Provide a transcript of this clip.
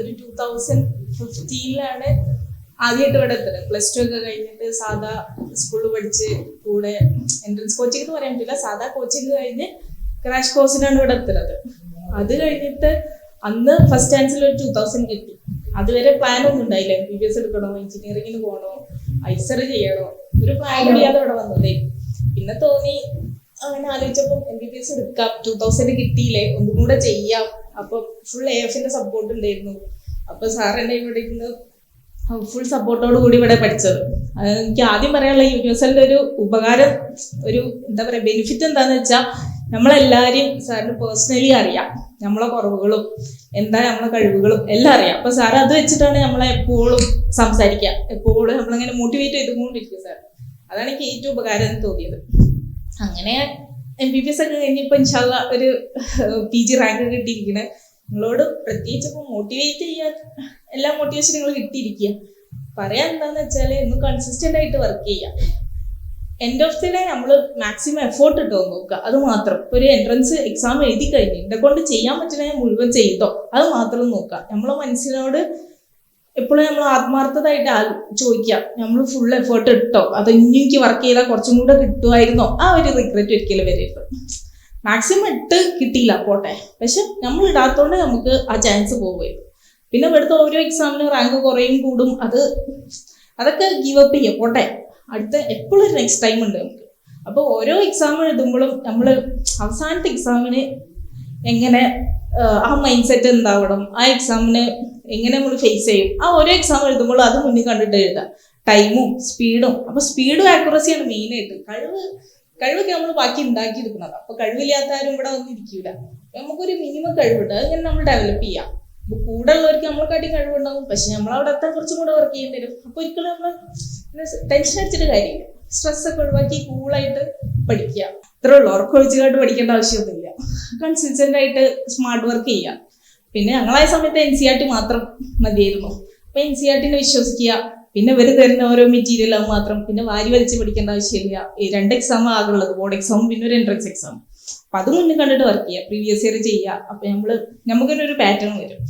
ഒരു 2015 ആദ്യമായിട്ട് ഇവിടെ എത്തുന്നത്. +2 ഒക്കെ കഴിഞ്ഞിട്ട് സാധാ സ്കൂളിൽ പഠിച്ച് കൂടെ എൻട്രൻസ് കോച്ചിങ് എന്ന് പറയാൻ പറ്റില്ല, സാധാ കോച്ചിങ് കഴിഞ്ഞ് ക്രാഷ് കോഴ്സിനാണ് ഇവിടെ എത്തുന്നത്. അത് കഴിഞ്ഞിട്ട് അന്ന് ഫസ്റ്റ് ചാൻസിൽ ഒരു 2000 കിട്ടി. അതുവരെ പ്ലാനൊന്നും ഉണ്ടായില്ല. MBBS എടുക്കണോ, എഞ്ചിനീയറിങ്ങിന് പോകണോ, ഐസർ ചെയ്യണോ, ഒരു പ്ലാൻ ഇല്ലാതെ ഇവിടെ വന്നതേ. പിന്നെ തോന്നി, അങ്ങനെ ആലോചിച്ചപ്പോൾ MBBS എടുക്കാം, 2000 കിട്ടിയില്ലേ, ഒന്നും കൂടെ ചെയ്യാം. അപ്പം ഫുൾ AFന്റെ സപ്പോർട്ട് ഉണ്ടായിരുന്നു. അപ്പൊ സാർ എന്നെ ഇവിടെ ഇരുന്ന് ഫുൾ സപ്പോർട്ടോട് കൂടി ഇവിടെ പഠിച്ചത്. എനിക്ക് ആദ്യം പറയാനുള്ള യൂണിവേഴ്സലിന്റെ ഒരു ഉപകാരം, ഒരു എന്താ പറയാ ബെനിഫിറ്റ് എന്താന്ന് വെച്ചാൽ, നമ്മളെല്ലാരെയും സാറിന് പേഴ്സണലി അറിയാം. നമ്മളെ കുറവുകളും എന്താ നമ്മളെ കഴിവുകളും എല്ലാം അറിയാം. അപ്പൊ സാർ അത് വെച്ചിട്ടാണ് നമ്മളെ എപ്പോഴും സംസാരിക്കുക, എപ്പോഴും നമ്മളിങ്ങനെ മോട്ടിവേറ്റ് ചെയ്തുകൊണ്ടിരിക്കും സാർ. അതാണ് എനിക്ക് ഏറ്റവും ഉപകാരം എന്ന് തോന്നിയത്. അങ്ങനെ MBBS ഒക്കെ കഴിഞ്ഞപ്പോൾ ഇൻഷാല്ലാ ഒരു PG റാങ്ക് കിട്ടിയിരിക്കണേ. നിങ്ങളോട് പ്രത്യേകിച്ച് ഇപ്പോൾ മോട്ടിവേറ്റ് ചെയ്യാൻ എല്ലാ മോട്ടിവേഷൻ നിങ്ങൾ കിട്ടിയിരിക്കുക. പറയാൻ എന്താന്ന് വെച്ചാൽ, ഇന്ന് കൺസിസ്റ്റന്റ് ആയിട്ട് വർക്ക് ചെയ്യുക. എൻഡ് ഓഫ് ദി ഡേ നമ്മൾ മാക്സിമം എഫേർട്ട് ഇട്ടോ നോക്കുക, അത് മാത്രം. ഇപ്പോൾ ഒരു എൻട്രൻസ് എക്സാം എഴുതി കഴിഞ്ഞ് എന്നെ കൊണ്ട് ചെയ്യാൻ പറ്റുന്ന മുഴുവൻ ചെയ്തോ, അത് മാത്രം നോക്കുക. നമ്മളെ മനസ്സിനോട് എപ്പോഴും നമ്മൾ ആത്മാർത്ഥതായിട്ട് ചോദിക്കുക, നമ്മൾ ഫുൾ എഫേർട്ട് ഇട്ടോ, അത് ഇനി എനിക്ക് വർക്ക് ചെയ്താൽ കുറച്ചും കൂടെ കിട്ടുമായിരുന്നോ, ആ ഒരു റിഗ്രറ്റ് ഒരിക്കലും വരരുത്. മാക്സിമം ഇട്ട് കിട്ടിയില്ല പോട്ടെ, പക്ഷെ നമ്മൾ ഇടാത്തോണ്ട് നമുക്ക് ആ ചാൻസ് പോവുകയും പിന്നെ ഇവിടുത്തെ ഓരോ എക്സാമിനും റാങ്ക് കുറയും കൂടും. അതൊക്കെ ഗീവ് അപ്പ് ചെയ്യുക, പോട്ടെ, അടുത്ത എപ്പോഴും ഒരു നെക്സ്റ്റ് ടൈം ഉണ്ട് നമുക്ക്. അപ്പോൾ ഓരോ എക്സാം എഴുതുമ്പോഴും നമ്മൾ അവസാനത്തെ എക്സാമിന് എങ്ങനെ ആ മൈൻഡ് സെറ്റ് എന്താവണം, ആ എക്സാമിന് എങ്ങനെ നമ്മൾ ഫേസ് ചെയ്യും, ആ ഓരോ എക്സാം എഴുതുമ്പോഴും അത് മുന്നിൽ കണ്ടിട്ട് എഴുതാം. ടൈമും സ്പീഡും, അപ്പോൾ സ്പീഡും ആക്യുറസിയാണ് മെയിനായിട്ട്. കഴിവൊക്കെ നമ്മൾ ബാക്കി ഉണ്ടാക്കിയെടുക്കുന്നത്. അപ്പോൾ കഴിവില്ലാത്ത ആരും ഇവിടെ ഒന്നും ഇരിക്കില്ല. നമുക്കൊരു മിനിമം കഴിവുണ്ട്, അതിങ്ങനെ നമ്മൾ ഡെവലപ്പ് ചെയ്യാം. അപ്പോൾ കൂടെ ഉള്ളവർക്ക് നമ്മളെക്കാട്ടി കഴിവുണ്ടാവും, പക്ഷെ നമ്മളവിടെ എത്താൻ കുറച്ചും കൂടെ വർക്ക് ചെയ്യേണ്ടി വരും. അപ്പോൾ ഒരിക്കലും നമ്മൾ ടെൻഷൻ അടിച്ചിട്ട് കാര്യമില്ല. സ്ട്രെസ്സൊക്കെ ഒഴിവാക്കി കൂളായിട്ട് പഠിക്കുക, ഇത്രേ ഉള്ളൂ. ഉറക്കൊഴിച്ചുകാട്ട് പഠിക്കേണ്ട ആവശ്യമൊന്നുമില്ല. കൺസിസ്റ്റന്റ് ആയിട്ട് സ്മാർട്ട് വർക്ക് ചെയ്യുക. പിന്നെ ഞങ്ങളായ സമയത്ത് NCERT മാത്രം മതിയായിരുന്നു. അപ്പോൾ NCERT വിശ്വസിക്കുക. പിന്നെ ഇവർ തരുന്ന ഓരോ മെറ്റീരിയൽ അത് മാത്രം, പിന്നെ വാരി വലിച്ച് പഠിക്കേണ്ട ആവശ്യമില്ല. ഈ 2 എക്സാം ആകുള്ളത്, ബോർഡ് എക്സാമും പിന്നെ ഒരു എൻട്രൻസ് എക്സാം. അപ്പം അത് മുന്നിൽ കണ്ടിട്ട് വർക്ക് ചെയ്യുക, പ്രീവിയസ് ഇയർ ചെയ്യുക. അപ്പം നമുക്കൊരു പാറ്റേൺ വരും.